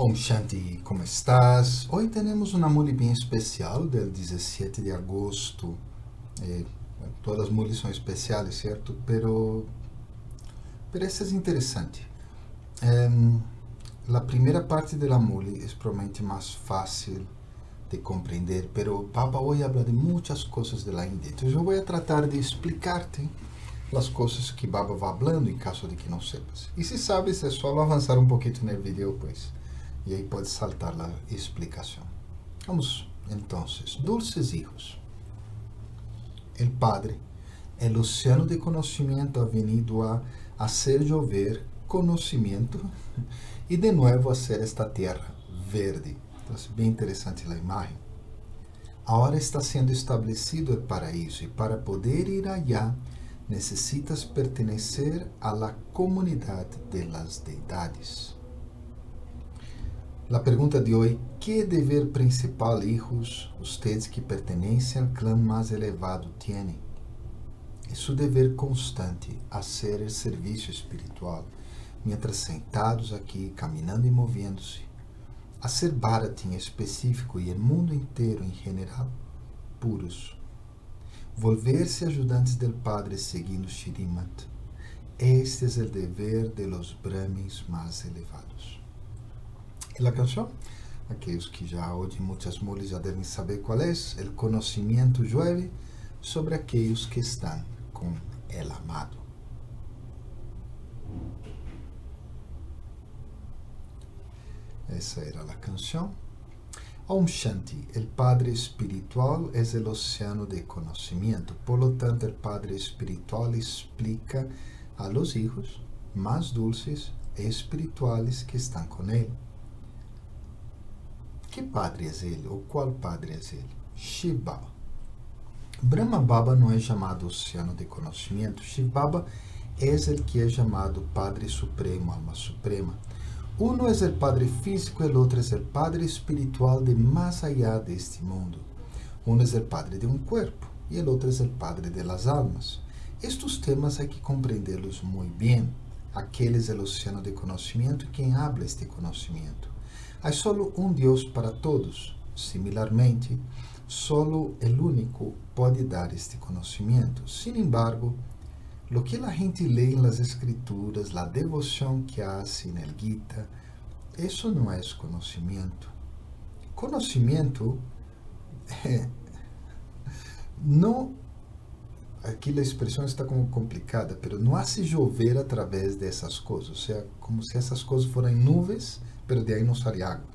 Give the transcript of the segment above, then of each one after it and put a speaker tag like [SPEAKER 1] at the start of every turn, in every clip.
[SPEAKER 1] Om Shanti, como estás? Hoy tenemos una muli bien especial del 17 de agosto. Todas las mulis son especiales, ¿cierto? Pero esta es interesante. La primera parte de la muli es probablemente más fácil de comprender, pero Baba hoy habla de muchas cosas de la India. Entonces yo voy a tratar de explicarte las cosas que Baba va hablando en caso de que no sepas. Y si sabes, es solo avanzar un poquito en el video, pues. Y ahí puedes saltar la explicación. Vamos entonces. Dulces hijos. El Padre, el océano de conocimiento ha venido a hacer llover conocimiento y de nuevo hacer esta tierra verde. Entonces, bien interesante la imagen. Ahora está siendo establecido el paraíso y para poder ir allá necesitas pertenecer a la comunidad de las deidades. La pergunta de hoy, ¿qué deber principal, hijos, ustedes que pertenecen al clã más elevado tienen? Es su deber constante hacer el servicio espiritual, mientras sentados aquí, caminando y moviéndose, hacer Bharati en específico y el mundo entero en general, puros. Volverse ayudantes del Padre seguindo Shrimat. Este es el dever de los Brahmins más elevados. E la canção, aqueles que já ouvem muitas mules já devem saber qual é. El conhecimento llueve sobre aqueles que estão com el amado. Essa era a canção. Om Shanti, el Padre espiritual es el océano de conocimiento. Por lo tanto, el Padre espiritual explica a los hijos más dulces e espirituales que estão com ele. Que padre é ele? Ou qual padre é ele? Shiv Baba. Brahma Baba não é chamado Oceano de Conhecimento. Shiv Baba é o que é chamado Padre Supremo, Alma Suprema. Uno é o Padre físico e o outro é o Padre espiritual de mais allá deste mundo. Uno é o Padre de um corpo e o outro é o Padre de las almas. Estes temas há que compreendê-los muito bem. Aquele é o Oceano de Conhecimento e quem habla este conhecimento. Há solo um Deus para todos. Similarmente, solo el único pode dar este conhecimento. Sin embargo, lo que la gente lê em las escrituras, la devoção que hace en el Gita, eso não é conhecimento. Conhecimento não, aqui a expressão está como complicada, pero não hace chover através dessas coisas, ou seja, como se essas coisas fossem nuvens, pero de aí não sai água.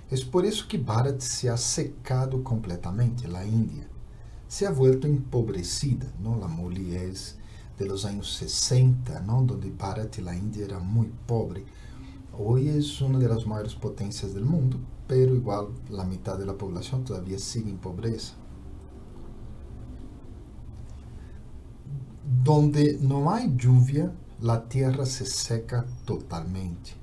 [SPEAKER 1] É por isso que Bharat se ha secado completamente, a Índia se ha vuelto empobrecida, não? A muli é de los anos 60, não? Onde Bharat e a Índia era muito pobre. Hoje é uma das maiores potências do mundo, pero igual a metade da população todavía sigue em pobreza. Donde não há lluvia, a terra se seca totalmente.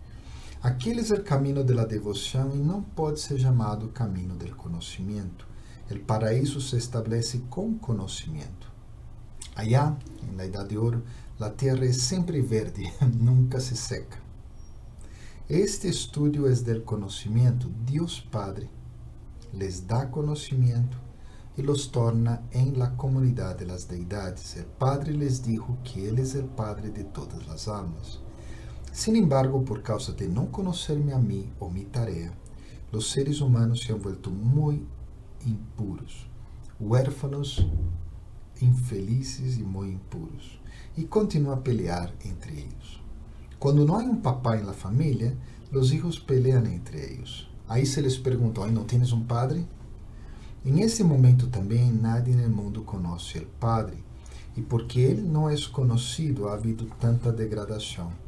[SPEAKER 1] Aquele é o caminho da devoção e não pode ser chamado caminho do conhecimento. O paraíso se estabelece com conhecimento. Allá, na Idade de Ouro, a terra é sempre verde, nunca se seca. Este estudio é do conhecimento. Deus Padre les dá conhecimento e los torna em la comunidade de las deidades. O Padre les dijo que Ele é o Padre de todas as almas. Sin embargo, por causa de não conhecer-me a mim ou minha tarefa, os seres humanos se han vuelto muito impuros, huérfanos, infelizes e muito impuros, e continuam a pelear entre eles. Quando não há um papai na família, os filhos peleam entre eles. Aí se les pergunta, "Ai, não tens um padre?" Em esse momento também, nadie no mundo conhece o Padre, e porque ele não é conhecido, ha havido tanta degradação.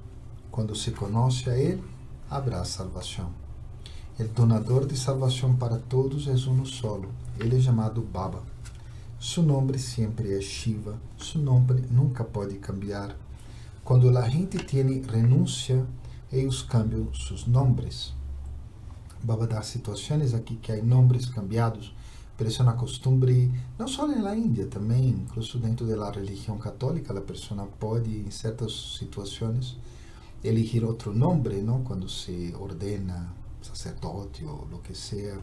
[SPEAKER 1] Quando se conhece a Ele, haverá salvação. O donador de salvação para todos é uno solo. Ele é chamado Baba. Su nome sempre é Shiva. Su nome nunca pode cambiar. Quando a gente tem renúncia, eles cambiam seus nomes. Baba dá situações aqui que há nomes cambiados, pero isso é uma costumbre, não só na Índia, também, incluso dentro da religião católica, a pessoa pode, em certas situações, elegir outro nome, não? Quando se ordena sacerdote ou lo que sea.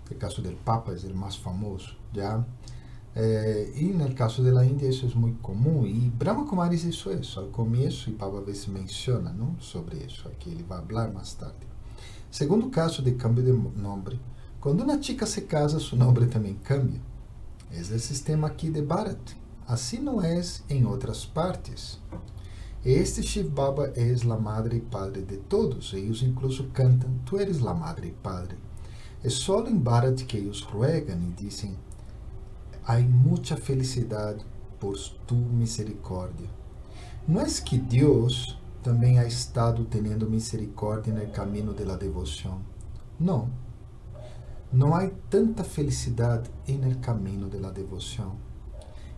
[SPEAKER 1] El caso del Papa es el más famoso, ¿ya? Y en el caso de la India eso es muy común. Y Brahma Kumaris hizo eso al comienzo y Papa a veces menciona, ¿no?, sobre eso. Aquí él va a hablar más tarde. Segundo caso de cambio de nombre. Cuando una chica se casa, su nombre también cambia. Es el sistema aquí de Bharat. Así no es en otras partes. Este Shiv Baba es la madre y padre de todos. Ellos incluso cantan, tú eres la madre y padre. Es solo en Bharat que ellos ruegan y dicen, hay mucha felicidad por tu misericordia. No es que Dios también ha estado teniendo misericordia en el camino de la devoción. No. No hay tanta felicidad en el camino de la devoción.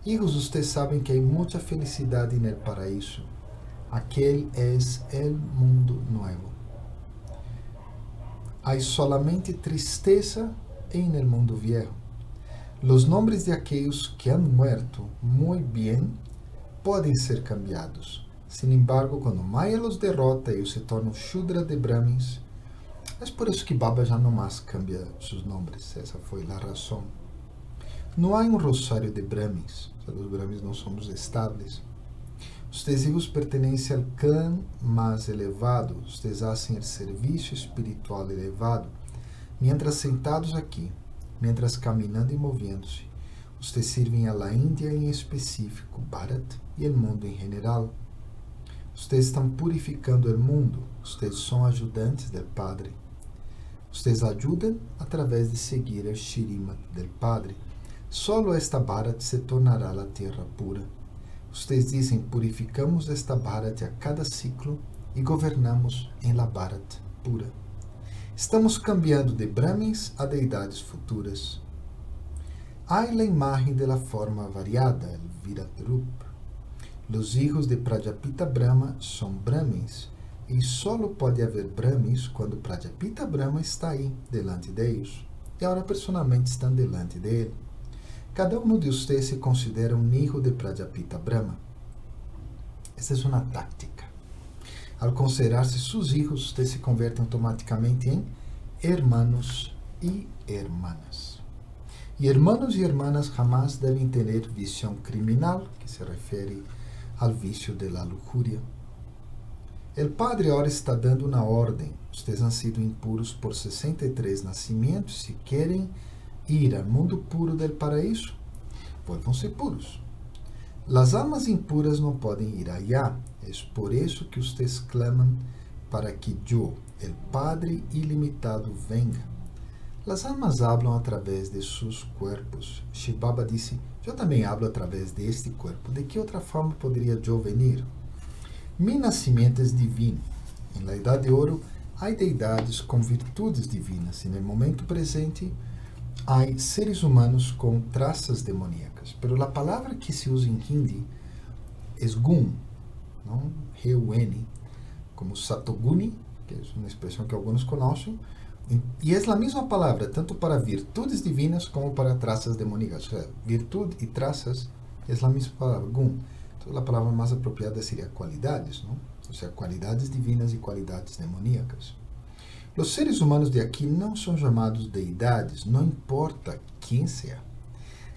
[SPEAKER 1] Hijos, ustedes saben que hay mucha felicidad en el paraíso. Aquel es el mundo nuevo. Hay solamente tristeza en el mundo viejo. Los nombres de aquellos que han muerto muy bien pueden ser cambiados. Sin embargo, cuando Maya los derrota, ellos se tornan Shudra de Brahmins. Es por eso que Baba ya no más cambia sus nombres. Esa fue la razón. No hay un rosario de Brahmins. O sea, los Brahmins no somos estables. Ustedes hijos pertenecen al clã más elevado. Ustedes hacen el servicio espiritual elevado. Mientras sentados aquí, mientras caminando y moviéndose, ustedes sirven a la India en específico, Bharat, y el mundo en general. Ustedes están purificando el mundo. Ustedes son ayudantes del Padre. Ustedes ayudan a través de seguir el Shrimat del Padre. Solo esta Bharat se tornará la tierra pura. Ustedes dicen, purificamos esta Bharat a cada ciclo y gobernamos en la Bharat pura. Estamos cambiando de Brahmins a deidades futuras. Hay la imagen de la forma variada, el Virat Rup. Los hijos de Prajapita Brahma son Brahmins, e solo pode haver Brahmins quando Prajapita Brahma está aí, delante de ellos, e agora personalmente estão delante de ele. Cada um de vocês se considera um hijo de Prajapita Brahma. Esta é uma táctica. Al considerar-se seus hijos, vocês se convertem automaticamente em hermanos e hermanas. E hermanos e hermanas jamás devem ter visão criminal, que se refere al vicio de la lujuria. El Padre ahora está dando una orden. Ustedes han sido impuros por 63 nacimientos. Si quieren ir al mundo puro del paraíso, vuelvan-se puros. Las almas impuras no pueden ir allá. Es por eso que ustedes claman para que yo, el Padre ilimitado, venga. Las almas hablan a través de sus cuerpos. Shiv Baba dice, yo también hablo a través de este cuerpo. ¿De qué otra forma podría yo venir? Mi nacimiento es divino. En la Edad de Oro hay deidades con virtudes divinas. En el momento presente hay seres humanos con trazas demoníacas. Pero la palabra que se usa en hindi es gun, ¿no? G-U-N, como satoguni, que es una expresión que algunos conocen. Y es la misma palabra, tanto para virtudes divinas como para trazas demoníacas. O sea, virtud y trazas es la misma palabra, gun. Entonces la palabra más apropiada sería cualidades, ¿no? O sea, cualidades divinas y cualidades demoníacas. Los seres humanos de aquí no son llamados deidades, no importa quién sea.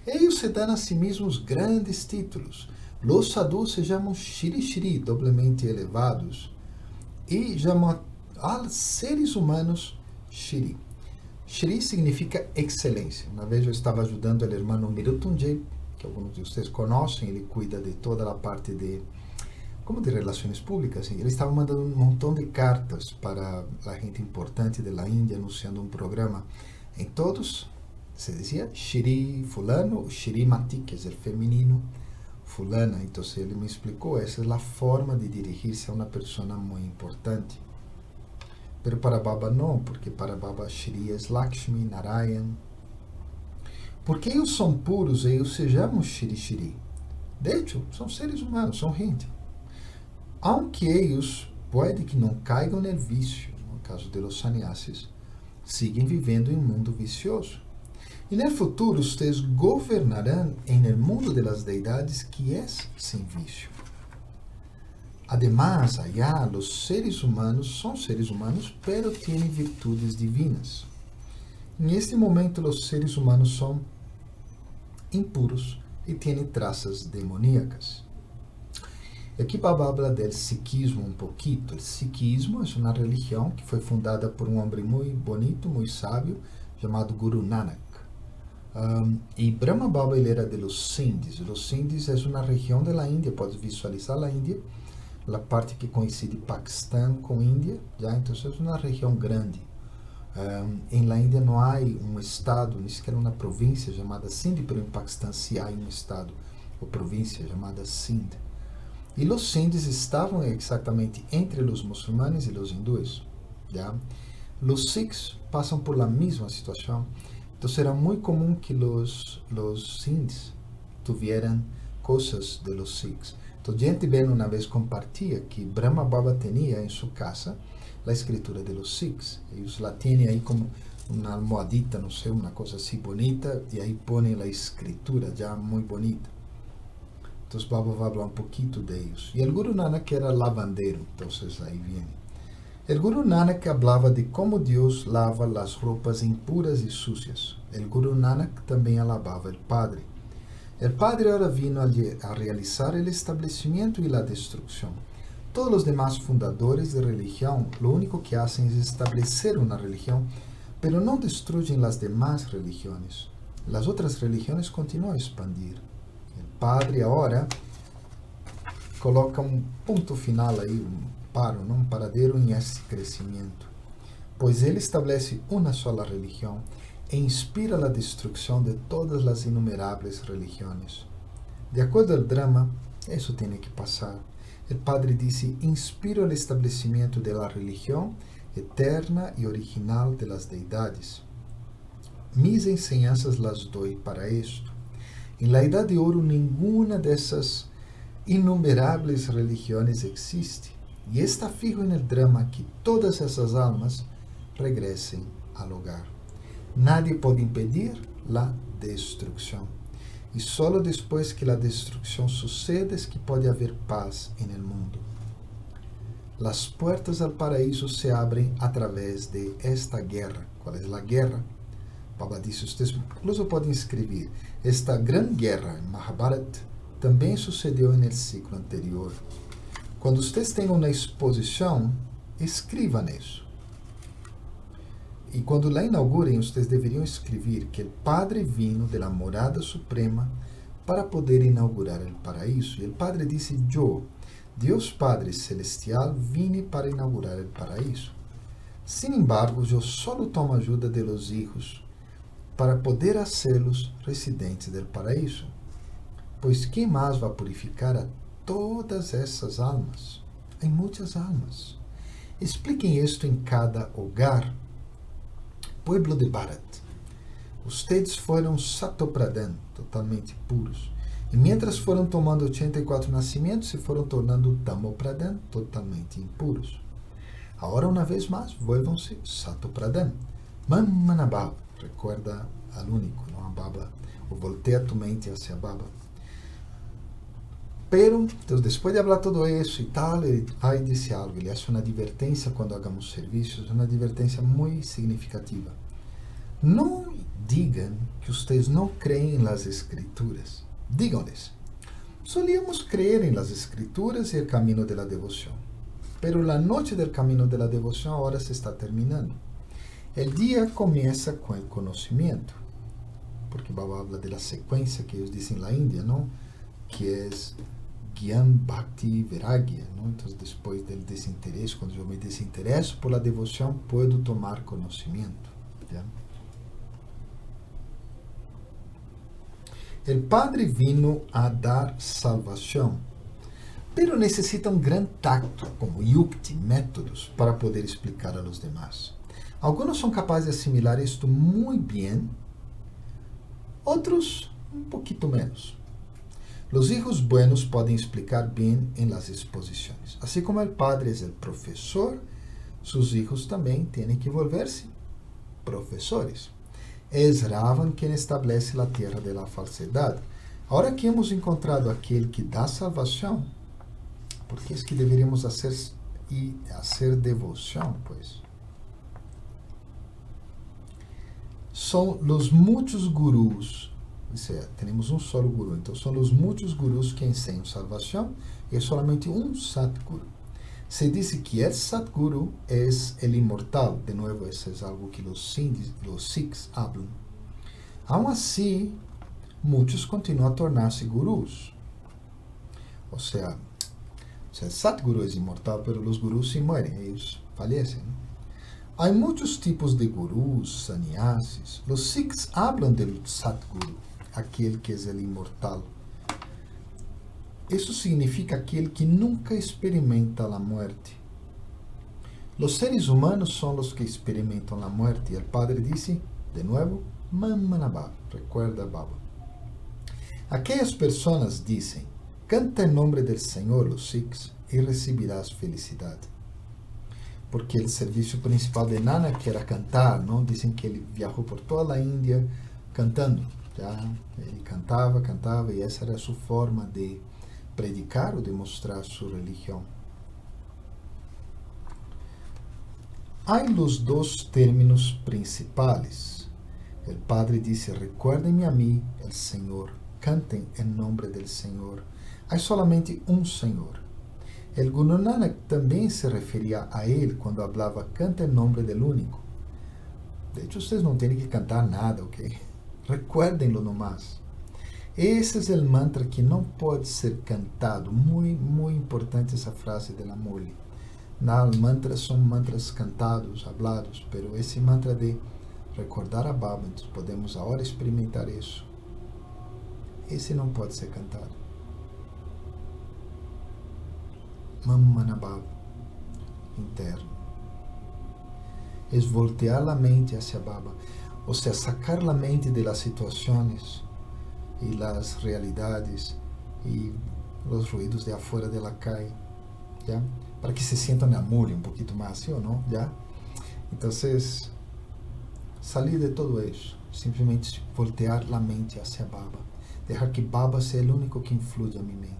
[SPEAKER 1] Ellos se dan a sí mismos grandes títulos. Los sadhus se llaman Shri Shri, doblemente elevados, y llaman a seres humanos Shri. Shri significa excelência. Uma vez eu estava ajudando o irmão Mirutunjay, que alguns de vocês conhecem, ele cuida de toda a parte de relações públicas. Ele estava mandando um montão de cartas para a gente importante da Índia, anunciando um programa. Em todos se dizia Shri fulano, Shri Mati, que é o feminino, fulana. Então ele me explicou, essa é a forma de dirigir-se a uma pessoa muito importante. Pero para Baba não, porque para Baba Shri é Lakshmi, Narayan. Porque eles são puros, eles se chamam Shri Shri. De hecho, são seres humanos, são gente. Aunque eles podem que não caigam no vício, no caso de los sannyasis, siguen vivendo em um mundo vicioso. E no futuro, vocês governarão em el mundo de las deidades que é sem vício. Además, allá los seres humanos son seres humanos, pero tienen virtudes divinas. En este momento, los seres humanos son impuros y tienen trazas demoníacas. Aqui Baba habla del sikhismo um pouquito. O sikhismo é uma religião que foi fundada por um homem muito bonito, muito sábio, chamado Guru Nanak. E Brahma Baba ele era de los Sindhs. Los Sindhs é uma região da Índia, pode visualizar a Índia, a parte que coincide Paquistão com Índia, já? Então é uma região grande. Em la Índia não há um estado, nem sequer uma província chamada Sindh, mas em Paquistão sim há um estado ou província chamada Sindh. E os Sindhs estavam exatamente entre os muçulmanos e os hindus. Já? Os Sikhs passam por la mesma situação. Então era muito comum que os Sindhs tuvieran coisas de los Sikhs. Então, gente bem uma vez compartilha que Brahma Baba tinha em sua casa a escritura de los Sikhs. Eles la têm aí como uma almohadita, não sei, uma coisa assim bonita, e aí põem a escritura já muito bonita. Então, Baba vai falar um pouquinho deles. E o Guru Nanak era lavandeiro, então aí vem. O Guru Nanak falava de como Deus lava as roupas impuras e sucias. O Guru Nanak também alabava o Padre. O Padre ahora vino a realizar o estabelecimento e a destruição. Todos os demais fundadores de religião, lo único que hacen es establecer uma religião, pero não destruyen as demás religiões. As outras religiões continuam a expandir. O Padre agora coloca um ponto final aí, um paradeiro em esse crescimento, pois ele estabelece uma só religião e inspira a destruição de todas as inumeráveis religiões. De acordo ao drama, isso tem que passar. O Padre disse: inspiro o estabelecimento da religião eterna e original de las deidades. Mis enseñanzas las doy para esto. Em la Edad de Ouro, nenhuma dessas inumeráveis religiões existe. E está fijo en el drama que todas essas almas regressem ao hogar. Nadie pode impedir a destruição. E só depois que a destruição sucede es que pode haver paz en el mundo. Las puertas al paraíso se abren a través de esta guerra. ¿Cuál es la guerra? Baba disse, vocês incluso podem escrever. Esta grande guerra em Mahabharata também sucedeu no ciclo anterior. Quando vocês tenham uma exposição, escrevam isso. E quando la inaugurem, vocês deveriam escrever que o Padre vino de la morada suprema para poder inaugurar o paraíso. E o Padre disse, eu, Deus Padre Celestial, vine para inaugurar o paraíso. Sin embargo, eu só tomo ajuda de los hijos para poder hacê-los residentes del paraíso. Pois quem mais vai purificar a todas essas almas? Há muitas almas. Expliquem isto em cada hogar. Pueblo de Bharat. Ustedes foram Satopradhan, totalmente puros. E mientras foram tomando 84 nascimentos, se foram tornando Tamopradhan, totalmente impuros. Agora, uma vez mais, volvam-se Satopradhan. Manmanabhava. Recuerda al único, não a Baba. O voltea tu mente hacia Baba. Pero, então, depois de falar todo isso e tal, ele vai dizer algo. Ele faz uma advertência quando hagamos serviços, uma advertência muito significativa. Não digam que vocês não creem nas Escrituras. Digam-lhes. Solíamos crer em las Escrituras e o caminho da devoção. Pero a noite do caminho da devoção agora se está terminando. O dia começa com o conhecimento. Porque Baba habla de la sequência que eles dizem na Índia, não? Que é Gyan, Bhakti, Vairagya, não? Então, depois do desinteresse, quando eu me desinteresso por la devoção, puedo tomar conhecimento. ¿Ya? O Padre vino a dar salvação, pero necessita um grande tacto, como yukti, métodos, para poder explicar a los demás. Algunos são capazes de assimilar isto muito bem, outros um pouquito menos. Los hijos buenos podem explicar bem em las exposições. Assim como o padre é o professor, seus hijos também têm que volver-se professores. Es Ravan quem estabelece a terra da falsidade. Agora que hemos encontrado aquele que dá salvação, ¿Por qué es que deberíamos hacer devoción? Pues son los muchos gurús, o sea, tenemos un solo gurú, entonces son los muchos gurús que enseñan salvación y es solamente un Satguru. Se dice que el Satguru es el inmortal, de nuevo, eso es algo que los Sikhs hablan. Aún así, muchos continúan a tornar-se gurús. O sea, el Satguru es inmortal, pero los gurús se mueren, ellos fallecen. Hay muchos tipos de gurús, sannyasis. Los Sikhs hablan del Satguru, aquel que es el inmortal. Eso significa aquel que nunca experimenta la muerte. Los seres humanos son los que experimentan la muerte. Y el Padre dice, de nuevo, Mamanabhava, recuerda Baba. Aquellas personas dicen, canta en nombre del Señor, los Sikhs, y recibirás felicidad. Porque el servicio principal de Nanak era cantar, ¿no? Dicen que él viajó por toda la India cantando. Ya, él cantaba, y esa era su forma de predicar o de mostrar su religión. Hay los dos términos principales. El Padre dice, recuérdenme a mí, el Señor, canten en nombre del Señor. Hay solamente un Señor. El Guru Nanak también se refería a él cuando hablaba, canta en nombre del único. De hecho, ustedes no tienen que cantar nada, ¿ok? Recuérdenlo nomás. Ese es el mantra que no puede ser cantado. Muy, muy importante esa frase de la Murli. Los mantras son mantras cantados, hablados, pero ese mantra de recordar a Baba, entonces podemos ahora experimentar eso. Ese no puede ser cantado. Mamanabhava, interno. Es voltear la mente hacia Baba. O sea, sacar la mente de las situaciones y las realidades y los ruidos de afuera de la calle, ¿ya? Para que se sientan amor un poquito más, ¿sí o no? ¿Ya? Entonces, salir de todo eso, simplesmente voltear la mente hacia Baba, dejar que Baba sea el único que influya en mi mente.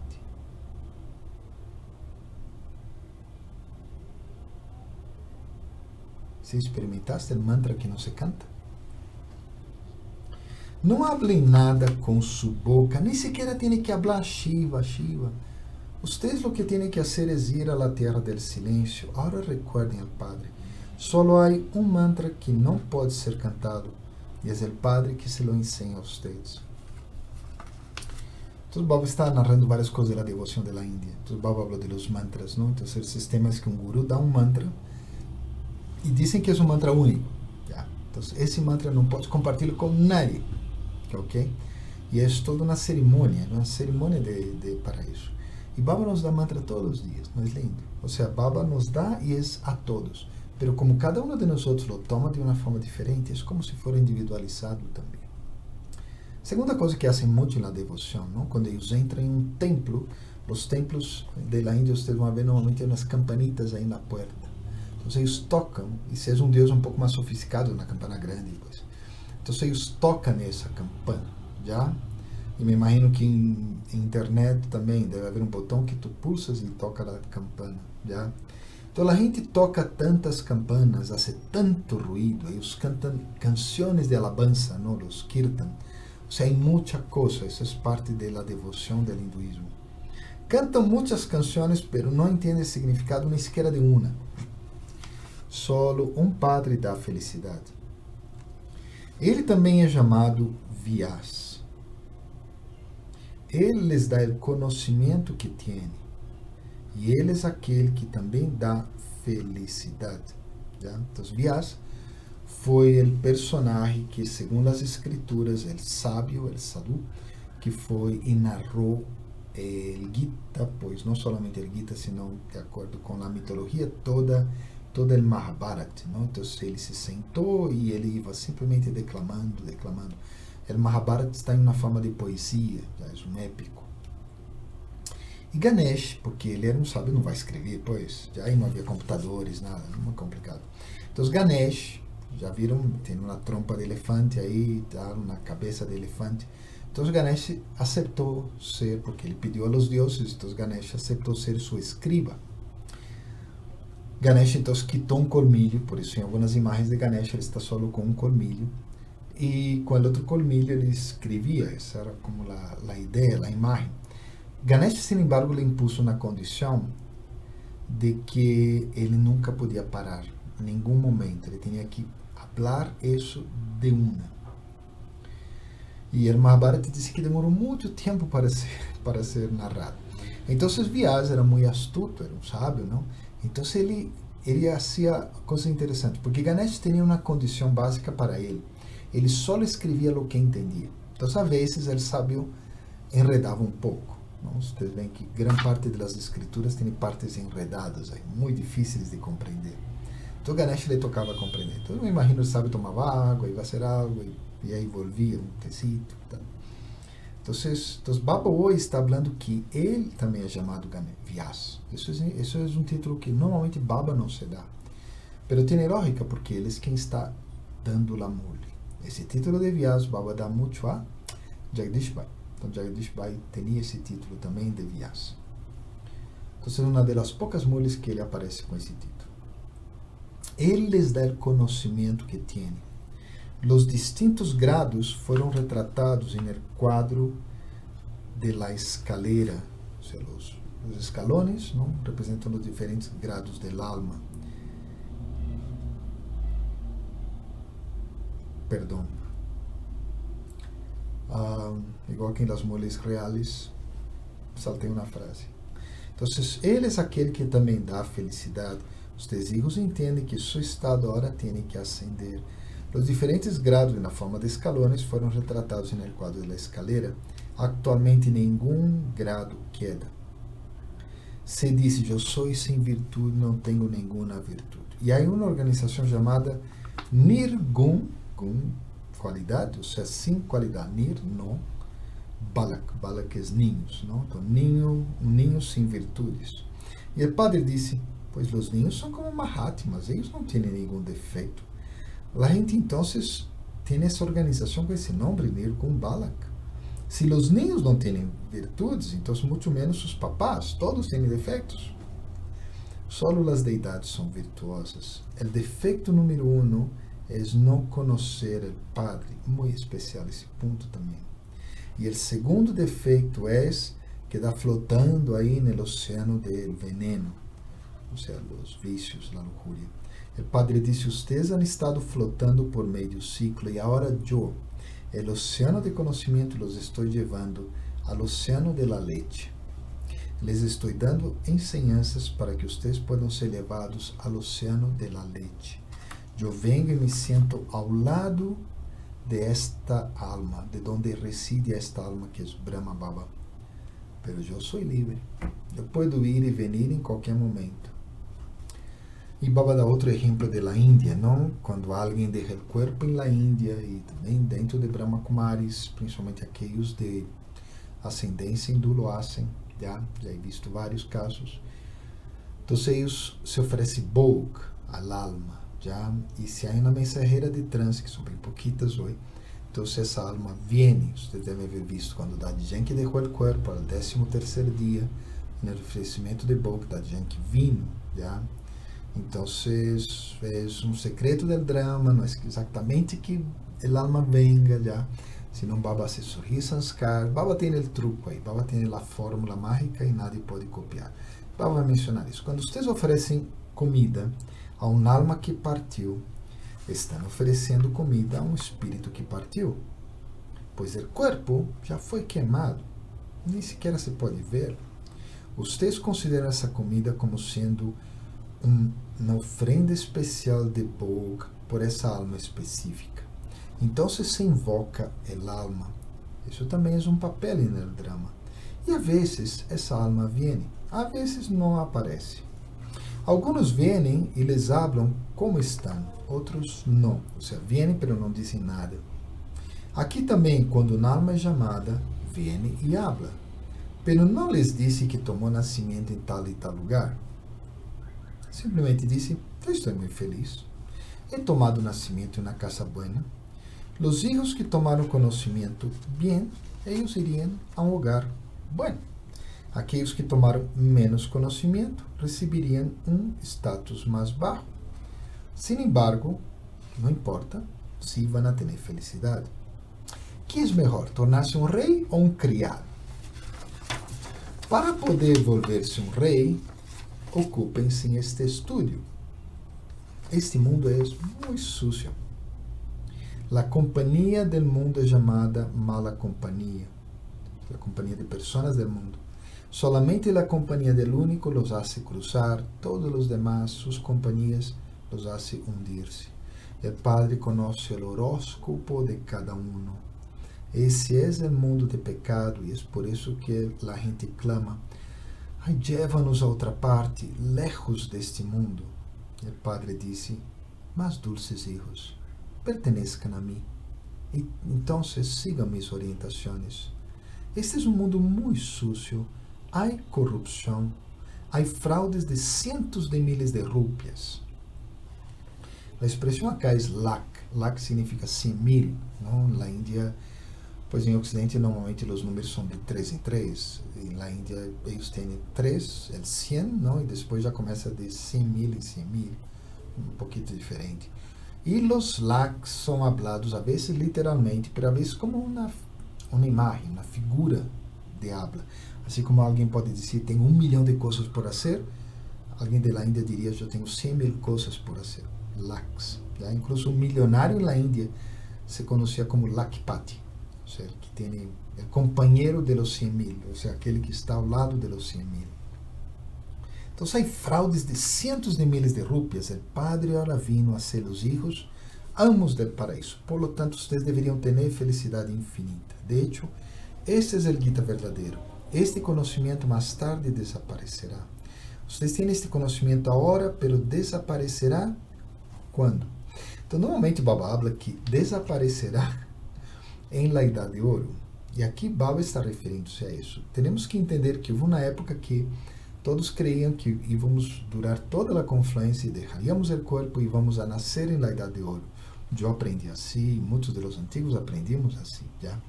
[SPEAKER 1] Si experimentaste el mantra que no se canta, no hablen nada con su boca, ni siquiera tiene que hablar Shiva, Shiva. Ustedes lo que tienen que hacer es ir a la tierra del silencio. Ahora recuerden al Padre. Solo hay un mantra que no puede ser cantado, y es el Padre que se lo enseña a ustedes. Entonces Baba está narrando varias cosas de la devoción de la India. Entonces Baba habla de los mantras, ¿no? Entonces el sistema es que un gurú da un mantra y dicen que es un mantra único. ¿Ya? Entonces ese mantra no puedes compartirlo con nadie. ¿Ok? Y es toda una ceremonia para eso. Y Baba nos da mantra todos los días, ¿no es lindo? O sea, Baba nos da y es a todos. Pero como cada uno de nosotros lo toma de una forma diferente, es como si fuera individualizado también. Segunda cosa que hacen mucho en la devoción, ¿no? Cuando ellos entran en un templo, los templos de la India, ustedes van a ver normalmente unas campanitas ahí en la puerta. Entonces ellos tocan, y si es un Dios un poco más sofisticado, una campana grande, pues. Entonces ellos tocan esa campana, ¿ya? Y me imagino que en internet también debe haber un botón que tú pulsas y toca la campana, ¿ya? Entonces la gente toca tantas campanas, hace tanto ruido, ellos cantan canciones de alabanza, ¿no? Los kirtan. O sea, hay mucha cosa, eso es parte de la devoción del hinduismo. Cantan muchas canciones, pero no entienden el significado ni siquiera de una. Solo un Padre da felicidad. Ele também é chamado Vyas. Ele les dá o conhecimento que tem. E ele é aquele que também dá felicidade. ¿Ya? Então, Vyas foi o personagem que, segundo as escrituras, o sábio, o sadhu, que foi e narrou o Gita, pois não somente o Gita, sino de acordo com a mitologia toda o Mahabharata, ¿no? Entonces ele se sentou e ele iba simplesmente declamando. El Mahabharata está em uma forma de poesia, já é um épico. E Ganesh, porque ele era um sábio, não vai escrever, pois já aí não havia computadores, nada, muito complicado. Então Ganesh, Já viram? Tem uma trompa de elefante aí, tá? Uma cabeça de elefante. Então Ganesha aceitou ser, porque ele pediu aos deuses, então Ganesha aceitou ser sua escriba. Ganesha então quitou um colmilho, por isso em algumas imagens de Ganesha ele está só com um colmilho, e com o outro colmilho ele escrevia, essa era como a ideia, a imagem. Ganesha, sin embargo, lhe impuso uma condição de que ele nunca podia parar, em nenhum momento, ele tinha que falar isso de uma. E o Mahabharata disse que demorou muito tempo para ser narrado. Então, Vyasa era muito astuto, era um sábio, não? Então, ele fazia coisa interessante, porque Ganesha tinha uma condição básica para ele. Ele só escrevia o que entendia. Então, às vezes, o sábio enredava um pouco. Não? Vocês veem que grande parte das escrituras tem partes enredadas, aí, muito difíceis de compreender. Então, Ganesha lhe tocava compreender. Então, eu imagino o sábio tomava água, ia fazer algo, e aí volvia um tecito. Tá? Então, Baba hoje está falando que ele também é chamado Vyasa. Isso é um título que normalmente Baba não se dá. Mas tem lógica, porque ele é quem está dando a mule. Esse título de Vyasa, Baba dá muito a Jagdish Bai. Então, Jagdish Bai tinha esse título também de Vyasa. Então, é uma das poucas mules que ele aparece com esse título. Ele les dá o conhecimento que tem. Os distintos grados foram retratados no quadro de la escalera, ou seja, os escalones, não, representam os diferentes grados do alma. Perdão. Igual que nas mules reais, saltei uma frase. Então, ele é aquele que também dá felicidade. Os testigos entendem que seu estado agora tem que ascender. Os diferentes grados na forma de escalones foram retratados no quadro da escalera. Atualmente, nenhum grado queda. Se diz, eu sou sem virtude, não tenho nenhuma virtude. E há uma organização chamada Nirgun, qualidade, ou seja, sem qualidade. Nir, não. Balak, Balak é ninhos, não? Então, um ninho sem virtudes. E o padre disse, pois os ninhos são como Mahatmas, eles não têm nenhum defeito. A gente, então, tem essa organização com esse nome, Nirgun Balak. Se os ninhos não têm virtudes, então, muito menos os papás, todos têm defeitos. Só as deidades são virtuosas. O defeito número 1 é não conhecer o Padre, muito especial esse ponto também. E o segundo defeito é que está flotando aí no oceano do veneno, ou seja, os vícios, a lujuria. O Padre disse, vocês han estado flotando por meio do ciclo e agora eu, o oceano de conhecimento, los estou levando ao oceano de la leche. Les estou dando enseñanças para que vocês possam ser levados ao oceano de la leche. Eu venho e me siento ao lado de esta alma, de onde reside esta alma que é Brahma Baba. Pero eu sou livre. Eu posso ir e venir em qualquer momento. E Baba dá outro exemplo da Índia, não? Quando alguém deixa o corpo na Índia e também dentro de Brahma Kumaris, principalmente aqueles de ascendência hindu lo hacen, já he visto vários casos. Então eles se oferecem bhog al alma, já, e se há uma mensageira de trance, que são bem pouquitas hoje, então essa alma vem, vocês devem haver visto, quando Dadjen que deixou o corpo, ao 13º dia, no oferecimento de bhog, Dadjen que vino, já. Então, é um secreto do drama, não é exatamente que o alma venga, já. Senão Baba se sorri sanskar. Baba tem o truco aí, Baba tem a fórmula mágica e nadie pode copiar. Baba vai mencionar isso. Quando vocês oferecem comida a um alma que partiu, estão oferecendo comida a um espírito que partiu, pois o corpo já foi queimado, nem sequer se pode ver. Vocês consideram essa comida como sendo uma ofrenda especial de bhog por essa alma específica. Então se invoca el alma. Isso também é um papel no drama. E a vezes essa alma vem, a vezes não aparece. Alguns vêm e les hablam como estão, outros não. Ou seja, vêm, mas não dizem nada. Aqui também, quando uma alma é chamada, vem e habla. Pero não les disse que tomou nascimento em tal e tal lugar. Simplesmente disse, eu estou muito feliz. he tomado nacimiento en una casa buena. Los hijos que tomaron conocimiento bien, ellos irían a un hogar bueno. Aquellos que tomaron menos conocimiento recibirían un estatus más bajo. Sin embargo, no importa si van a tener felicidad. ¿Qué es mejor, tornarse un rey o un criado? Para poder volverse un rey, ocúpense en este estudio. Este mundo es muy sucio. La compañía del mundo es llamada mala compañía. La compañía de personas del mundo. Solamente la compañía del único los hace cruzar, todos los demás, sus compañías, los hace hundirse. El Padre conoce el horóscopo de cada uno. Ese es el mundo de pecado y es por eso que la gente clama: ay, llévanos a otra parte, lejos de este mundo. El Padre dice: más dulces hijos, pertenezcan a mí, y entonces sigan mis orientaciones. Este es un mundo muy sucio. Hay corrupción, hay fraudes de cientos de miles de rupias. La expresión acá es lakh. Lakh significa 100,000, ¿no? En la India, pues en Occidente normalmente los números son de 3 en 3. En la India ellos tienen 3, el 100, ¿no? Y después ya comienza de 100,000 en 100,000. Un poquito diferente. Y los lakhs son hablados a veces literalmente, pero a veces como una imagen, una figura de habla. Así como alguien puede decir, tengo 1,000,000 de cosas por hacer, alguien de la India diría, yo tengo 100,000 cosas por hacer. Lakhs. ¿Ya? Incluso un millonario en la India se conocía como Lakhpati, o sea, que tiene el compañero de los 100,000, o sea, aquel que está al lado de los 100,000. Entonces hay fraudes de cientos de miles de rupias. El Padre ahora vino a ser los hijos amos del paraíso. Por lo tanto, ustedes deberían tener felicidad infinita. De hecho, este es el Gita verdadero. Este conocimiento más tarde desaparecerá. Ustedes tienen este conocimiento ahora, pero desaparecerá ¿cuándo? Então, normalmente Baba habla que desaparecerá em la Idade de Ouro. E aqui Baba está referindo-se a isso. Temos que entender que houve uma época que todos creíam que íamos durar toda a confluência e deixaríamos o corpo e íamos a nascer em la Idade de Ouro. Eu aprendi assim, muitos dos antigos aprendimos assim, já.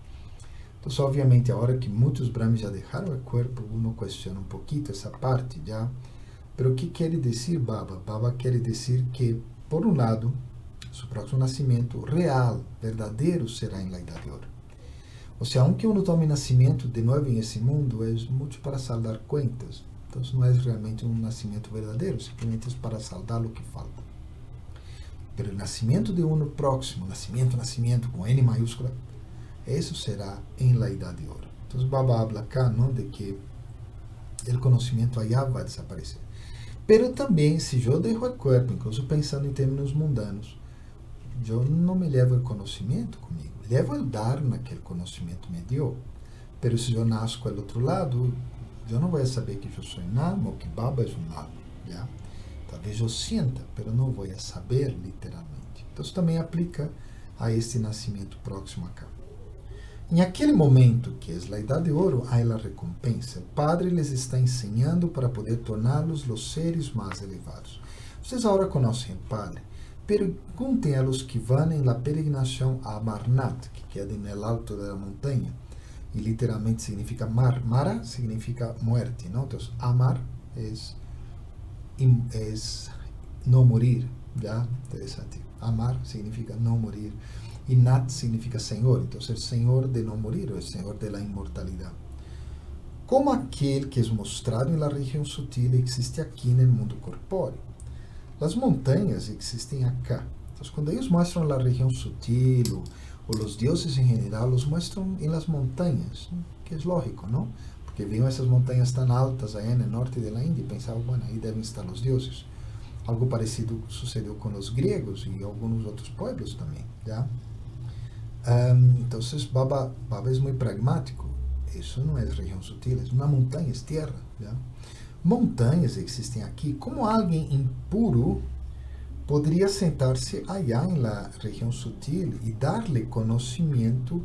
[SPEAKER 1] Então, obviamente, agora que muitos brahmanes já deixaram o corpo, uno questiona um pouquinho essa parte, já. Pero o que quer dizer Baba? Baba quer dizer que, por um lado, seu próximo nascimento real, verdadeiro, será em la Idade de Ouro. Ou seja, aunque uno tome nascimento de novo em esse mundo, é muito para saldar contas. Então, não é realmente um nascimento verdadeiro, simplesmente é para saldar o que falta. Pero o nascimento de uno próximo, nascimento, com N maiúscula, isso será em la Idade de Ouro. Então, Baba habla acá, não, de que o conhecimento allá vai desaparecer. Pero também, se eu deixo o corpo, incluso pensando em termos mundanos, eu não me levo o conhecimento comigo. Levo o Dharma que o conhecimento me deu. Pero se eu nasco ao outro lado, eu não vou saber que eu sou um alma ou que Baba é um alma. Já? Talvez eu sinta, pero não vou saber literalmente. Então, isso também aplica a este nascimento próximo acá. Em aquele momento, que é a Idade de Ouro, há a recompensa. O Padre les está ensinando para poder torná-los os seres mais elevados. Vocês agora conhecem o Padre. Perguntem a los que vão em la peregrinação a Amarnath, que queda no alto da montanha, e literalmente significa mar. Mara significa muerte, não? Então, amar é não morir, já? Interessante. Amar significa não morir. E Nat significa Senhor, então é Senhor de não morir, ou é Senhor de la inmortalidade. Como aquele que é mostrado na região sutil existe aqui no mundo corpóreo. As montanhas existem acá. Então, quando eles mostram a região sutil, ou os deuses em geral, os mostram em las montanhas, né? Que é lógico, não? Porque viam essas montanhas tão altas aí no norte da Índia e pensavam, bueno, aí devem estar os deuses. Algo parecido sucedeu com os gregos e alguns outros pueblos também, já? Então, Baba é muito pragmático. Isso não é região sutil, é uma montanha, é terra. Já? Montanhas existem aqui. Como alguém impuro poderia sentar-se allá em la região sutil e dar-lhe conhecimento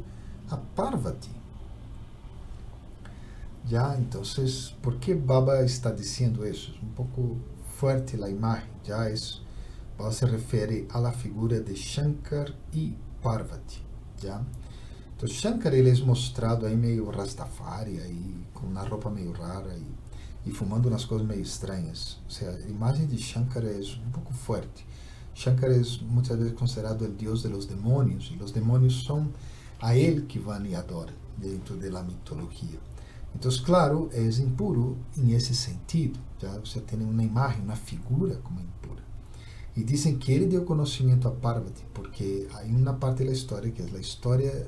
[SPEAKER 1] a Parvati? Já, então, por que Baba está dizendo isso? Um pouco forte a imagem, já é se refere à figura de Shankar e Parvati, já? Então Shankar ele é mostrado aí meio Rastafari, aí, com uma roupa meio rara e fumando umas coisas meio estranhas. Ou seja, a imagem de Shankar é um pouco forte. Shankar é muitas vezes considerado o deus de los demônios, e os demônios são a ele que vão e adoram dentro da mitologia. Então, claro, é impuro em esse sentido. Já você tem uma imagem, uma figura como impura. E dizem que ele deu conhecimento a Parvati, porque há uma parte da história que é a história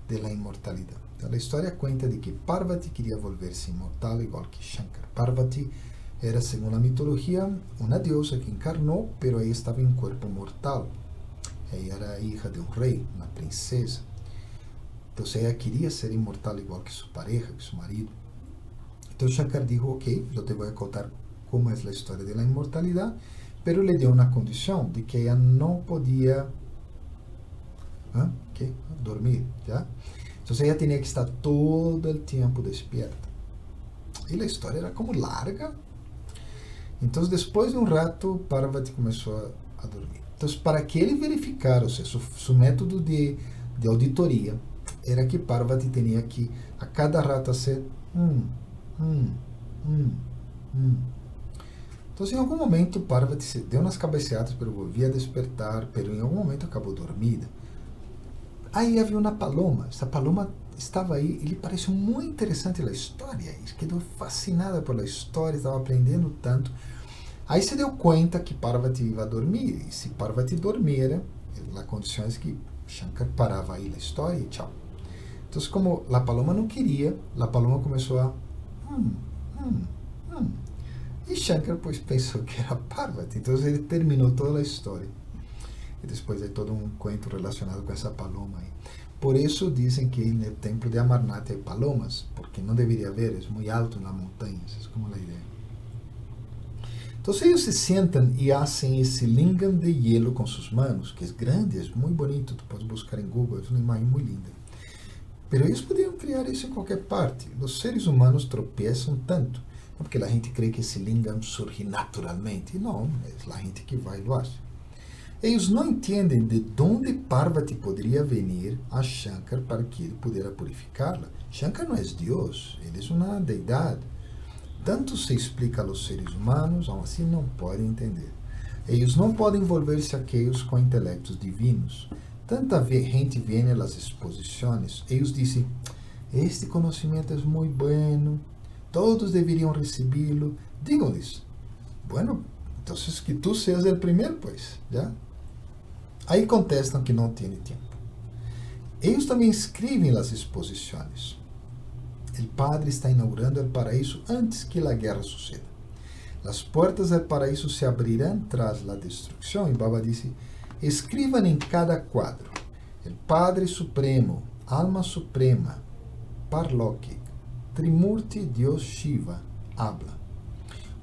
[SPEAKER 1] da imortalidade. Então, a história conta de que Parvati queria volver-se imortal igual que Shankar. Parvati era, segundo a mitologia, uma deusa que encarnou, pero aí estava em corpo mortal. Ela era hija de um rei, uma princesa. Então, ela queria ser imortal igual que sua pareja, que seu marido. Então, Shankar disse, ok, eu te vou contar como é a história da imortalidade, pero le deu uma condição de que ela não podia dormir, já? Então, ela tinha que estar todo o tempo despierta. E a história era como larga. Então, depois de um rato, Parvati começou a dormir. Então, para que ele verificar, ou seja, seu método de auditoria, era que Parvati tinha que, a cada rato, fazer Então, em algum momento, Parvati se deu umas cabeceadas, pero volvia a despertar, pero em algum momento acabou dormida. Aí havia uma paloma. Essa paloma estava aí, ele pareceu muito interessante a história. Ele quedou fascinada pela história, estava aprendendo tanto. Aí se deu conta que Parvati ia dormir. E se Parvati dormira, a condição é que Shankar parava aí a história e tchau. Então, como a paloma não queria, a paloma começou a... E Shankar, pois, pensou que era Parvati. Então, ele terminou toda a história. E depois é todo um conto relacionado com essa paloma aí. Por isso dizem que no templo de Amarnath há palomas, porque não deveria haver, é muito alto na montanha, essa é como a ideia. Então eles se sentam e fazem esse lingam de hielo com suas mãos, que é grande, é muito bonito, tu pode buscar em Google, é uma imagem muito linda. Mas eles podiam criar isso em qualquer parte. Os seres humanos tropeçam tanto, porque a gente crê que esse lingam surge naturalmente. Não, é a gente que vai e lo hace. Eles não entendem de onde Parvati poderia vir a Shankar para que ele pudesse purificá-la. Shankar não é Deus, ele é uma deidade. Tanto se explica aos seres humanos, assim não podem entender. Eles não podem envolver-se aqueles com intelectos divinos. Tanta gente vem às exposições, eles dizem, este conhecimento é muito bueno, todos deveriam recebê-lo. Digo-lhes, bueno, então que tu seas o primeiro, pois, já? Aí contestam que não têm tempo. Eles também escrevem as exposições. O Padre está inaugurando o paraíso antes que a guerra suceda. As portas do paraíso se abrirão tras a destruição. E Baba disse, escrevam em cada quadro, o Padre Supremo, Alma Suprema, Parlokik, Trimurti Deus Shiva, habla.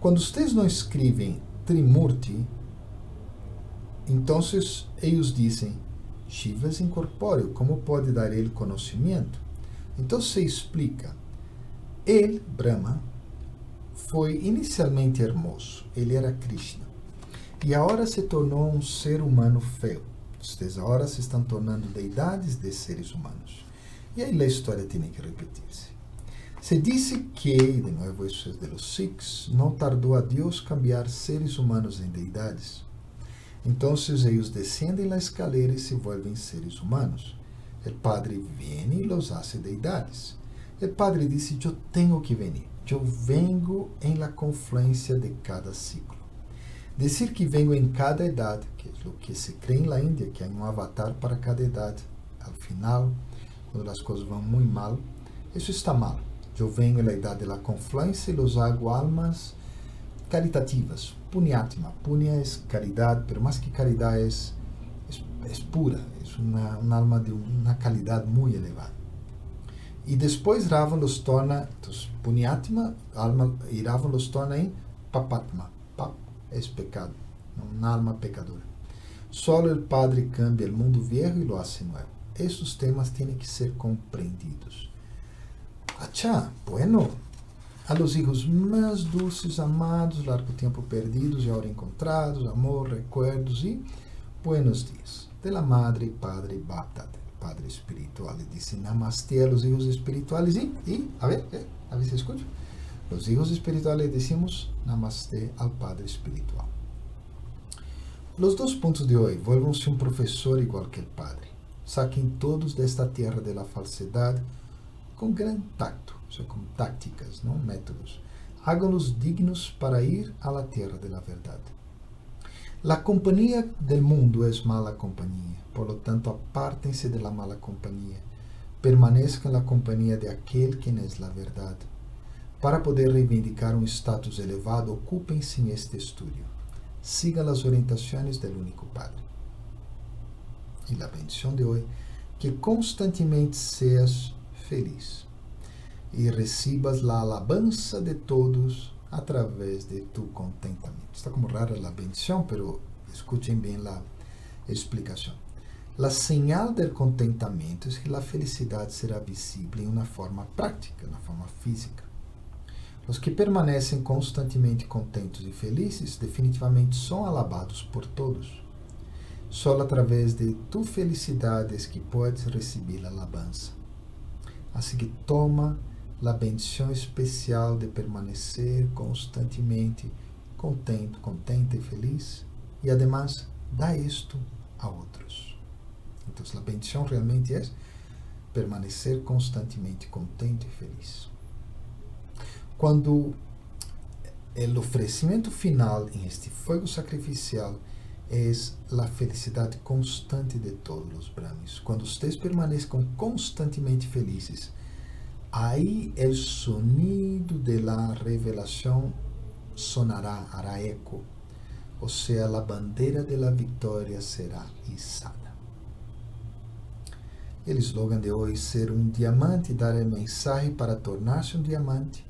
[SPEAKER 1] Quando vocês não escrevem Trimurti, então eles dizem, Shiva é incorpóreo, como pode dar ele conhecimento? Então se explica, ele, Brahma, foi inicialmente hermoso, ele era Krishna, e agora se tornou um ser humano feio. Vocês agora se estão tornando deidades de seres humanos. E aí a história tem que repetir-se. Se disse que, de novo isso é de los Sikhs, não tardou a Deus cambiar seres humanos em deidades. Então eles descendem a escalera e se volvem seres humanos. O Padre vem e los hace deidades. O Padre disse, eu tenho que venir. Eu vengo em la confluência de cada ciclo. Dizer que vengo em cada idade, que é o que se crê na Índia, que há um avatar para cada idade. Al final, quando as coisas vão muito mal, isso está mal. Eu venho na idade da confluência e los hago almas caritativas. Punyatma. Punya é caridade, mas mais que caridade é pura. É uma alma de uma qualidade muito elevada. E depois Rava los torna, então, Punyatma, alma, e Rava los torna em Papatma. Pap é pecado, uma alma pecadora. Solo o Padre cambia o mundo viejo e lo hace nuevo. Esses temas têm que ser compreendidos. Achá, bueno, A los hijos más dulces, amados, largo tiempo perdidos y ahora encontrados, amor, recuerdos y buenos días. De la madre y padre Bapta, Padre espiritual. Y dice Namaste a los hijos espirituales a ver si escucha. Los hijos espirituales decimos Namaste al Padre espiritual. Los 2 puntos de hoy. Vuélvanse un profesor igual que el Padre. Saquen todos de esta tierra de la falsedad con gran tacto, o sea, con tácticas, ¿no? Métodos. Háganlos dignos para ir a la tierra de la verdad. La compañía del mundo es mala compañía, por lo tanto apártense de la mala compañía. Permanezcan en la compañía de aquel quien es la verdad. Para poder reivindicar un estatus elevado, ocúpense en este estudio. Sigan las orientaciones del único Padre. Y la bendición de hoy, que constantemente seas feliz y recibas la alabanza de todos a través de tu contentamiento. Está como rara la bendición, pero escuchen bien la explicación. La señal del contentamiento es que la felicidad será visible en una forma práctica, en una forma física. Los que permanecen constantemente contentos y felices definitivamente son alabados por todos. Solo a través de tu felicidad es que puedes recibir la alabanza. Así que toma la bendición especial de permanecer constantemente contento, contenta y feliz, y además da esto a otros. Entonces la bendición realmente es permanecer constantemente contento y feliz. Cuando el ofrecimiento final en este fuego sacrificial es la felicidad constante de todos los brahmanes. Cuando ustedes permanezcan constantemente felices, ahí el sonido de la revelación sonará, hará eco. O sea, la bandera de la victoria será izada. El eslogan de hoy, ser un diamante y dar el mensaje para tornarse un diamante,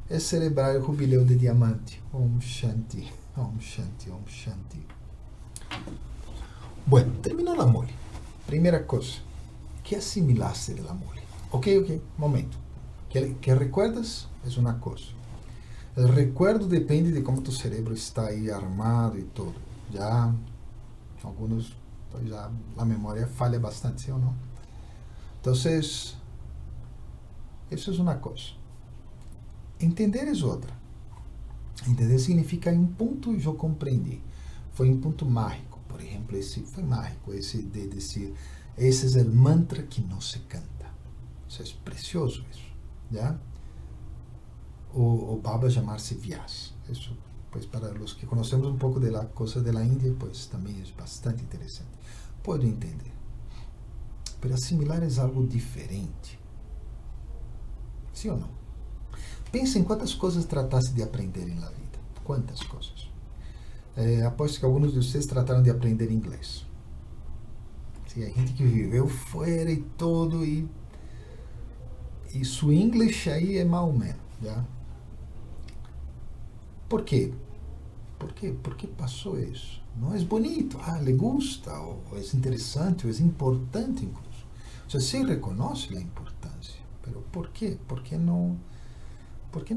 [SPEAKER 1] es celebrar el jubileo de diamante. Om Shanti, Om Shanti, Om Shanti. Bueno, terminó la mole. Primera cosa, ¿qué asimilaste de la mole? Ok, momento. ¿Qué recuerdas? Es una cosa. El recuerdo depende de cómo tu cerebro está ahí armado y todo. Ya, algunos, pues ya la memoria falla bastante, ¿sí o no? Entonces, eso es una cosa. Entender es otra. Entender significa en un punto yo comprendí. Fue un punto mágico, por ejemplo, ese fue mágico, ese de decir, ese es el mantra que no se canta. O sea, es precioso eso, ¿ya? O Baba llamarse Vyas. Eso, pues para los que conocemos un poco de la cosa de la India, pues también es bastante interesante. Puedo entender. Pero asimilar es algo diferente. ¿Sí o no? Pensa en cuántas cosas trataste de aprender en la vida. ¿Cuántas cosas? Apuesto que algunos de ustedes trataron de aprender inglés. Sí, hay gente que viveu fuera y todo y su inglés ahí es más o menos, ¿ya? ¿Por qué? ¿Por qué pasó eso? No es bonito, le gusta, o es interesante, o es importante incluso. O sea, sí reconoce la importancia, pero ¿por qué? ¿Por qué no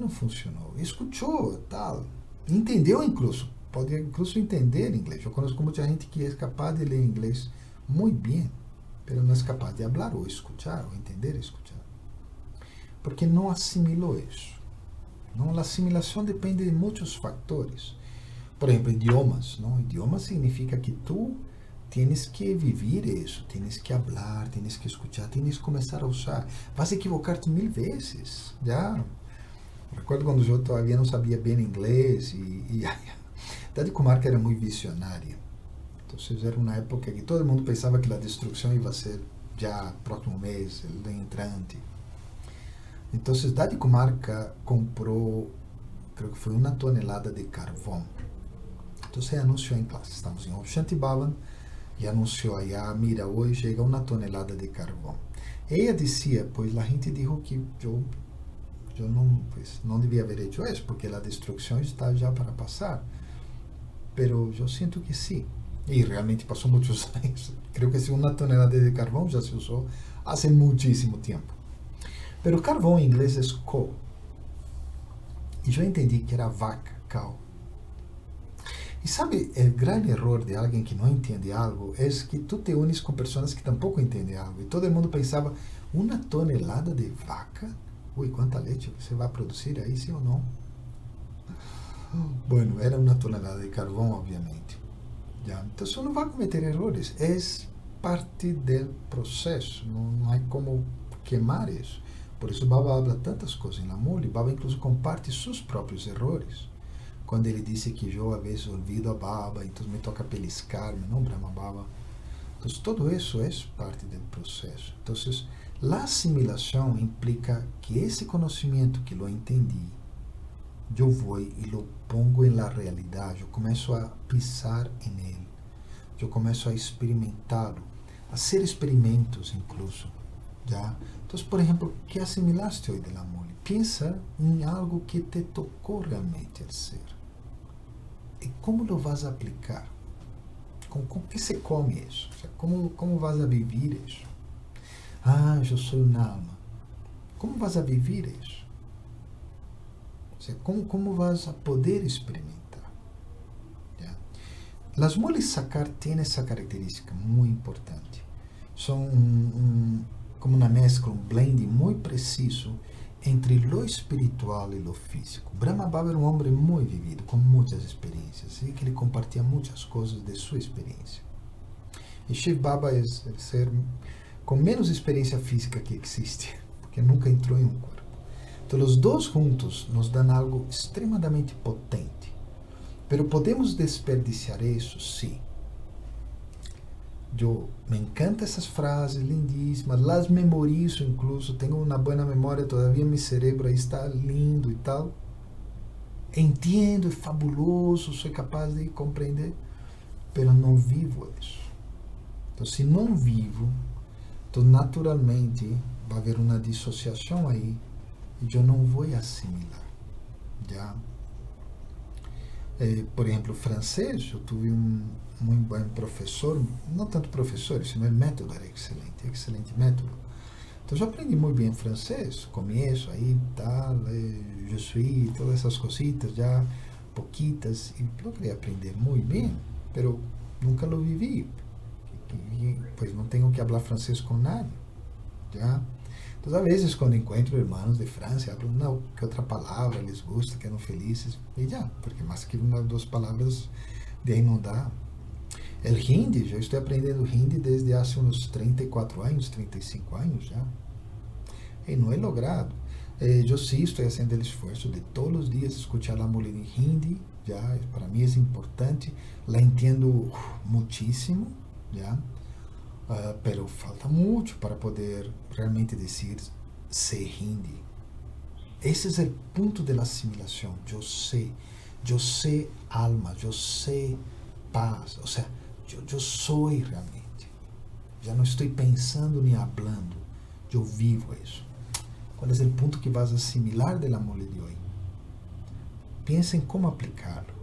[SPEAKER 1] funcionó? Escuchó, tal, entendeu incluso, pode incluso entender inglés. Eu conozco muita gente que é capaz de ler inglês muito bem, mas não é capaz de falar ou escuchar, ou entender e escuchar. Porque não assimilou isso. Não, a assimilação depende de muitos fatores. Por exemplo, idiomas. Não? Idioma significa que tu tienes que vivir isso, tienes que falar, tienes que escuchar, tienes que começar a usar. Vas a equivocarte 1000 vezes. Já. Recuerdo quando eu todavía não sabia bem inglês e Daddy Kumar era muito visionária. Então era uma época que todo mundo pensava que a destruição ia ser já próximo mês, el entrante. Então Daddy Kumar comprou, creio que foi 1 tonelada de carvão. Então ele anunciou em classe, estamos em Om Shanti Bhavan, e anunciou aí, mira, hoje chega 1 tonelada de carvão. Ela dizia, pois a gente disse que eu não devia haver hecho isso, porque a destruição está já para passar. Pero eu sinto que sim. E realmente passou muitos anos. Creio que 1 tonelada de carvão já se usou há muitíssimo tempo. Pero carvão em inglês é coal. E eu entendi que era vaca, cow. E sabe, o grande erro de alguém que não entende algo é que tu te unes com pessoas que tampouco entendem algo. E todo mundo pensava, 1 tonelada de vaca? Ui, quanta leite você vai produzir aí, sim ou não? Bueno, era 1 tonelada de carvão, obviamente. Já? Então, você não vai cometer erros. É parte do processo. Não há como queimar isso. Por isso, Baba habla tantas coisas na mule. Baba, incluso, comparte seus próprios erros. Quando ele disse que eu, às vezes, olvido a Baba, então me toca peliscar-me, não Brahma Baba. Então, todo isso é parte do processo. Então, a assimilação implica que esse conhecimento que eu entendi, eu vou e lo pongo em la realidade, eu começo a pisar em ele, eu começo a experimentá-lo, a ser experimentos incluso. Já? Então, por exemplo, que assimilaste hoje de amor? Pensa em algo que te tocou realmente el ser. E como lo vas a aplicar? Com que se come isso? O sea, como vas a viver isso? Ah, eu sou uma alma. Como vas a viver isso? O sea, como vas a poder experimentar? ¿Ya? Las moles sacar têm essa característica muito importante. São como uma mescla, blend muito preciso entre lo espiritual e lo físico. Brahma Baba era homem muito vivido, com muitas experiências, e que ele compartilha muitas coisas de sua experiência. E Shiv Baba é o ser com menos experiência física que existe, porque nunca entrou em um corpo. Então, os dois juntos nos dão algo extremamente potente. Pero podemos desperdiciar isso? Sim. Me encantam essas frases lindíssimas, las memorizo incluso, tenho uma boa memória, todavia meu cérebro aí está lindo e tal. Entendo, é fabuloso, sou capaz de compreender, pero não vivo isso. Então, se não vivo, então naturalmente vai haver uma dissociação aí e eu não vou assimilar. Já? Por exemplo, francês, eu tive muito bom professor, não tanto professor, sino o método era excelente método. Então, eu aprendi muito bem francês, começo aí, tal, je suis, todas essas cositas, já pouquitas, e eu queria aprender muito bem, mas nunca lo vivi, pois não tenho que falar francês com nadie, já. Então, às vezes, quando encontro irmãos de França, hablo, não, que outra palavra lhes gusta, que eram felizes, e já, porque mais que uma ou duas palavras, de aí não dá. O hindi, eu estou aprendendo hindi desde há uns 34 anos, 35 anos já, e não é logrado. Eu sim estou fazendo o esforço de todos os dias escutar a mulher em hindi, já, para mim é importante, la entendo muitíssimo, já. Pero falta muito para poder realmente dizer se hindi. Esse é o ponto da assimilação. Eu sei alma, eu sei paz. Ou seja, eu sou realmente. Já não estou pensando nem falando. Eu vivo isso. Qual é o ponto que vas a assimilar da amor de hoje? Pensa em como aplicá-lo.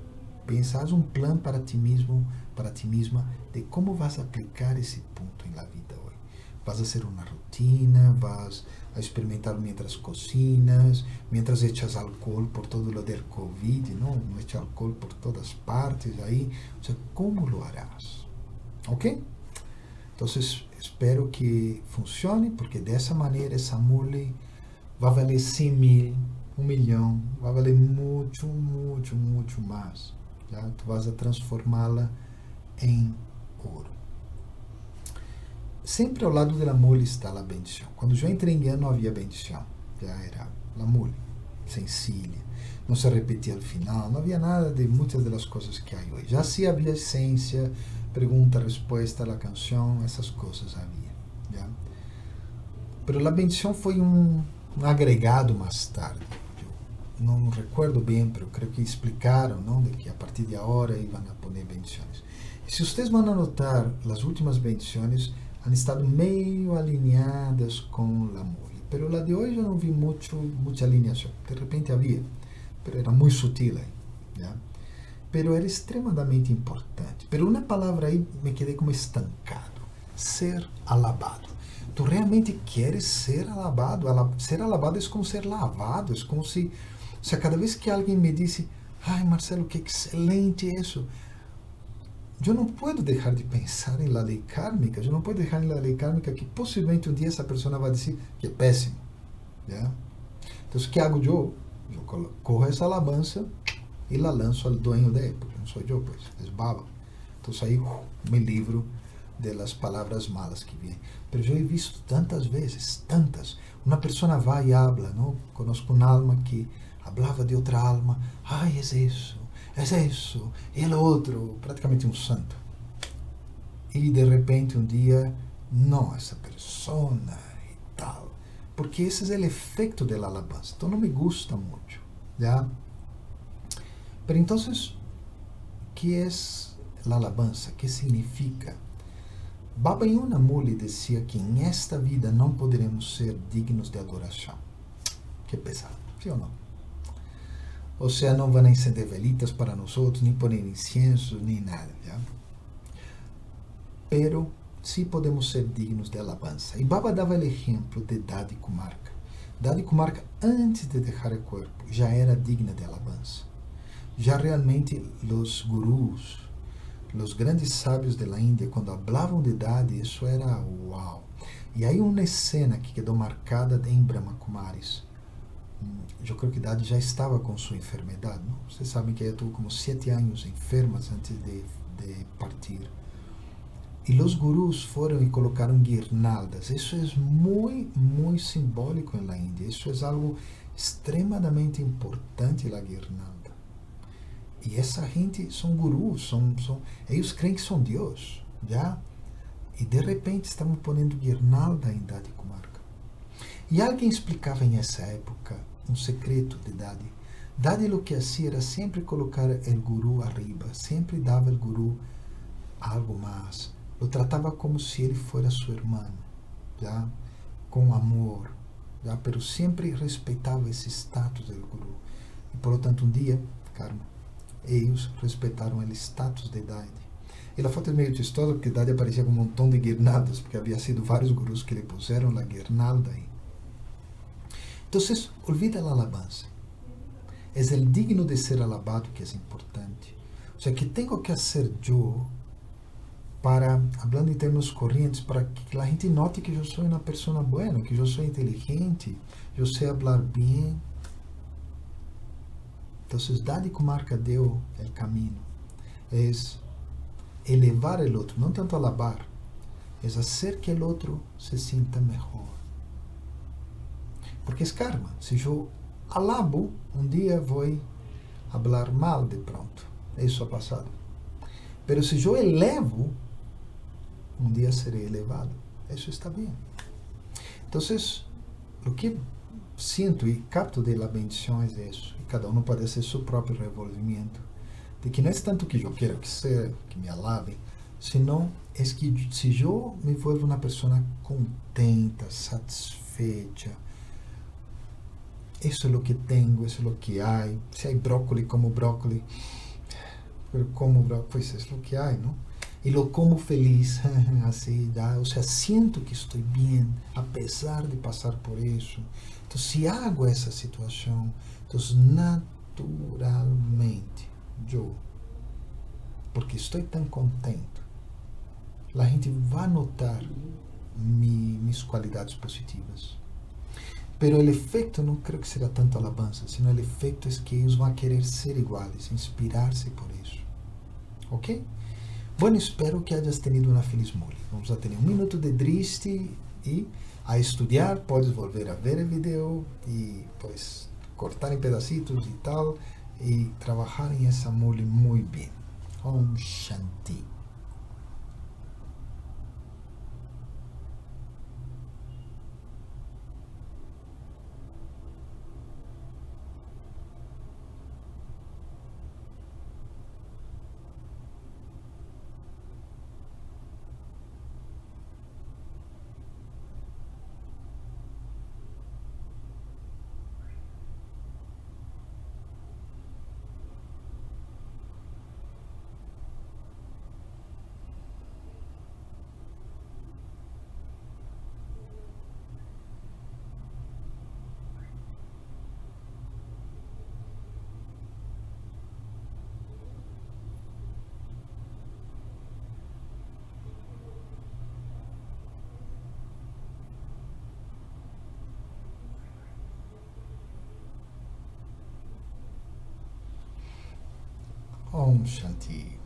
[SPEAKER 1] Pensa, haz um plano para ti mesmo, para ti mesma, de como vas a aplicar esse ponto na vida hoje. Vas a ser uma rotina, vas a experimentar mientras cocinas, mientras echas álcool por todo lo del COVID, não echa álcool por todas partes aí. O sea, como lo harás? Ok? Então, espero que funcione, porque dessa maneira essa mule vai valer 100.000, 1 milhão, vai valer muito, muito, muito mais. Já? Tu vas a transformá-la em ouro. Sempre ao lado da mule está a bendição. Quando eu entrei em ano não havia bendição. Já era a mule, sencilla. Não se repetia ao final. Não havia nada de muitas das coisas que há hoje. Já sim havia essência, pergunta, resposta, a canção, essas coisas havia. Já? Pero a bendição foi um agregado mais tarde. Não recuerdo bem, mas creio que explicaram, não, de que a partir de agora iam a poner bendições. E se vocês vão notar, as últimas bendições han estado meio alinhadas com a mule. Pero la de hoje eu não vi muita alinhação. De repente havia, pero era muito sutil aí. Já? Pero era extremamente importante. Pero uma palavra aí me quedei como estancado. Ser alabado. Tu realmente queres ser alabado? Ser alabado é como ser lavado, é como se sea, cada vez que alguém me diz, ai Marcelo, que excelente isso, eu não posso deixar de pensar em la lei kármica, eu não posso deixar em la lei kármica que possivelmente um dia essa pessoa vai dizer que é péssimo. Yeah? Então, o que hago eu? Eu corro essa alabança e la lanço ao dueño de él, porque não sou eu, pois, é baba. Então, aí me livro das palavras malas que vêm. Mas eu he visto tantas vezes, tantas. Uma pessoa vai e habla, não? Conozco uma alma que falava de outra alma. Ai, é isso, e o outro, praticamente um santo. E de repente um dia, não, essa pessoa e tal. Porque esse é o efeito da alabança. Então não me gusta muito. ¿Ya? Pero entonces, ¿qué es la alabanza? ¿Qué significa? Baba Yuna Muli dizia que em esta vida não poderemos ser dignos de adoração. Que pesado, sim ou não? Ou seja, não vão acender velitas para nós outros, nem pôr incienso, nem nada. Já? Pero sim podemos ser dignos de alabança. E Baba dava o exemplo de Dadi Kumarka. Dadi Kumarka, antes de deixar o corpo, já era digna de alabança. Já realmente os gurus, os grandes sábios da Índia, quando falavam de Dadi, isso era uau. E aí uma cena que quedou marcada em Brahma Kumaris. Eu creio que Dadi já estava com sua enfermidade. Não? Vocês sabem que ela estuvo como 7 anos enfermas antes de partir. E os gurus foram e colocaram guirnaldas. Isso é muito simbólico na Índia. Isso é algo extremadamente importante, a guirnalda. E essa gente são gurus, eles creem que são Deus, já? E de repente estamos pondo guirnalda em Dadi Kumarka. E alguém explicava em essa época um secreto de Dadi. Dadi o que fazia era sempre colocar o guru arriba, sempre dava ao guru algo mais. Lo tratava como se ele fosse seu irmão, já? Com amor, já? Pero sempre respeitava esse status do guru. E por lo tanto um dia, Karma, eles respeitaram o status de Dadi. E a foto é meio chistosa porque Dadi aparecia com um montão de guirnaldas, porque havia sido vários gurus que lhe puseram a guirnalda aí. Então, olvida a alabança. É o digno de ser alabado que é importante. Ou seja, que tenho que fazer eu para, falando em termos correntes, para que a gente note que eu sou uma pessoa boa, que eu sou inteligente, eu sei falar bem. Então, Dadi Kumarka deu o caminho. É elevar o outro, não tanto alabar, é fazer que o outro se sinta melhor. Porque é karma. Se eu alabo, um dia vou falar mal de pronto. Isso é passado. Mas se eu elevo, um dia serei elevado. Isso está bem. Então, o que sinto e capto de la bendição é isso. E cada um pode ser seu próprio revolvimento. De que não é tanto que eu quero que me alabem, senão é que se eu me volvo uma pessoa contenta, satisfeita, isso é o que tenho, isso é o que há. Se há brócolis, como brócolis. Como brócolis, pois é o que há, não? E lo como feliz, assim, já, ou seja, sinto que estou bem, apesar de passar por isso. Então, se hago essa situação, então, naturalmente, porque estou tão contente, a gente vai notar minhas qualidades positivas. Pero o efeito não creio que será tanto alabança, sino o efeito é que eles vão querer ser iguais, inspirar-se por isso. Ok? Bueno, espero que hayas tenido uma feliz mole. Vamos a ter um minuto de triste e a estudar. Podes volver a ver o vídeo e pues cortar em pedacitos e tal e trabalhar em essa mole muito bem. Om Shanti. Om Shanti.